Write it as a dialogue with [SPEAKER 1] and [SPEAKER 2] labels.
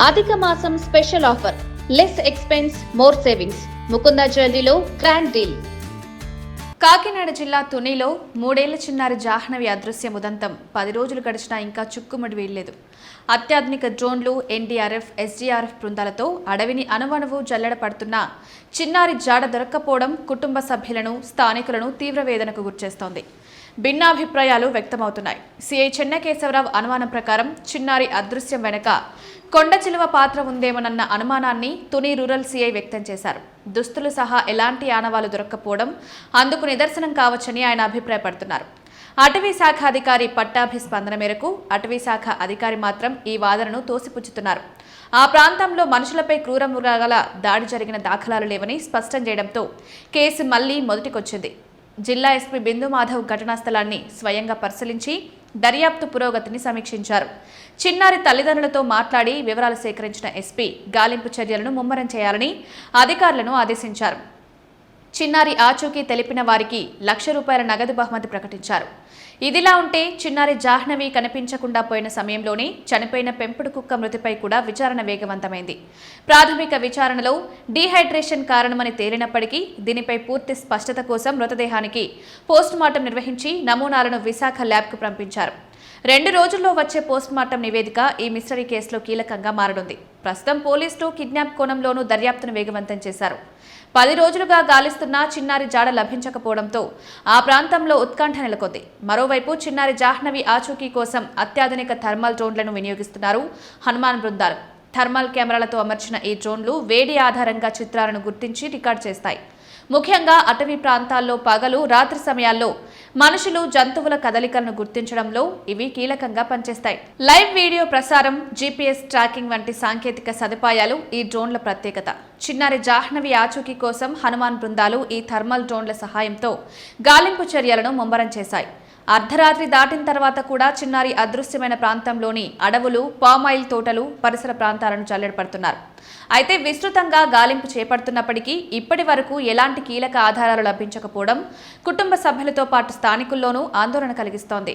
[SPEAKER 1] అధిక మాసం special offer, less expense more savings. Mukunda జ్యువెలరీలో గ్రాండ్ డీల్. కాకినాడ జిల్లా తునిలో 3 ఏళ్ల చిన్నారి జాహ్నవి అదృశ్యం ఉదంతం 10 రోజులు గడిచినా ఇంకా చుక్కుముడి వీడలేదు. అత్యాధునిక డ్రోన్లు, ఎన్డీఆర్ఎఫ్, ఎస్డీఆర్ఎఫ్ బృందాలతో అడవిని అణువణువు జల్లెడ పడుతున్న చిన్నారి జాడ దొరక్కపోవడం కుటుంబ సభ్యులను, స్థానికులను తీవ్ర వేదనకు గురిచేస్తోంది. భిన్నాభిప్రాయాలు వ్యక్తమవుతున్నాయి. సిఐ చెన్నకేశవరావు అనుమానం ప్రకారం చిన్నారి అదృశ్యం వెనుక కొండ చిలువ పాత్ర ఉందేమోనన్న అనుమానాన్ని తుని రూరల్ సిఐ వ్యక్తం చేశారు. దుస్తులు సహా ఎలాంటి ఆనవాలు దొరక్కపోవడం అందుకు నిదర్శనం కావచ్చని ఆయన అభిప్రాయపడుతున్నారు. అటవీ శాఖ అధికారి పట్టాభి స్పందన మేరకు అటవీ శాఖ అధికారి మాత్రం ఈ వాదనను తోసిపుచ్చుతున్నారు. ఆ ప్రాంతంలో మనుషులపై క్రూర మృగాల దాడి జరిగిన దాఖలాలు లేవని స్పష్టం చేయడంతో కేసు మళ్లీ మొదటికొచ్చింది. జిల్లా ఎస్పీ బిందు మాధవ్ ఘటనా స్థలాన్ని స్వయంగా పరిశీలించి దర్యాప్తు పురోగతిని సమీక్షించారు. చిన్నారి తల్లిదండ్రులతో మాట్లాడి వివరాలు సేకరించిన ఎస్పీ గాలింపు చర్యలను ముమ్మరం చేయాలని అధికారులను ఆదేశించారు. చిన్నారి ఆచూకీ తెలిపిన వారికి ₹1,00,000 నగదు బహుమతి ప్రకటించారు. ఇదిలా ఉంటే చిన్నారి జాహ్నవి కనిపించకుండా పోయిన సమయంలోనే చనిపోయిన పెంపుడు కుక్క మృతిపై కూడా విచారణ వేగవంతమైంది. ప్రాథమిక విచారణలో డీహైడ్రేషన్ కారణమని తేలినప్పటికీ దీనిపై పూర్తి స్పష్టత కోసం మృతదేహానికి పోస్టుమార్టం నిర్వహించి నమూనాలను విశాఖ ల్యాబ్కు పంపించారు. 2 రోజుల్లో వచ్చే పోస్టుమార్టం నివేదిక ఈ మిస్టరీ కేసులో కీలకంగా మారనుంది. ప్రస్తుతం పోలీసులు కిడ్నాప్ కోణంలోనూ దర్యాప్తును వేగవంతం చేశారు. 10 రోజులుగా గాలిస్తున్నా చిన్నారి జాడ లభించకపోవడంతో ఆ ప్రాంతంలో ఉత్కంఠ నెలకొంది. మరోవైపు చిన్నారి జాహ్నవి ఆచూకీ కోసం అత్యాధునిక థర్మల్ డ్రోన్లను వినియోగిస్తున్నారు హనుమాన్ బృందాలు. థర్మల్ కెమెరాలతో అమర్చిన ఈ డ్రోన్లు వేడి ఆధారంగా చిత్రాలను గుర్తించి రికార్డు చేస్తాయి. ముఖ్యంగా అటవీ ప్రాంతాల్లో పగలు, రాత్రి సమయాల్లో మనుషులు, జంతువుల కదలికలను గుర్తించడంలో ఇవి కీలకంగా పనిచేస్తాయి. లైవ్ వీడియో ప్రసారం, జీపీఎస్ ట్రాకింగ్ వంటి సాంకేతిక సదుపాయాలు ఈ డ్రోన్ల ప్రత్యేకత. చిన్నారి జాహ్నవి ఆచూకీ కోసం హనుమాన్ బృందాలు ఈ థర్మల్ డ్రోన్ల సహాయంతో గాలింపు చర్యలను ముమ్మరం చేశాయి. అర్ధరాత్రి దాటిన తర్వాత కూడా చిన్నారి అదృశ్యమైన ప్రాంతంలోని అడవులు, పామాయిల్ తోటలు, పరిసర ప్రాంతాలను జల్లెడపడుతున్నారు. అయితే విస్తృతంగా గాలింపు చేపడుతున్నప్పటికీ ఇప్పటి వరకు ఎలాంటి కీలక ఆధారాలు లభించకపోవడం కుటుంబ సభ్యులతో పాటు స్థానికుల్లోనూ ఆందోళన కలిగిస్తోంది.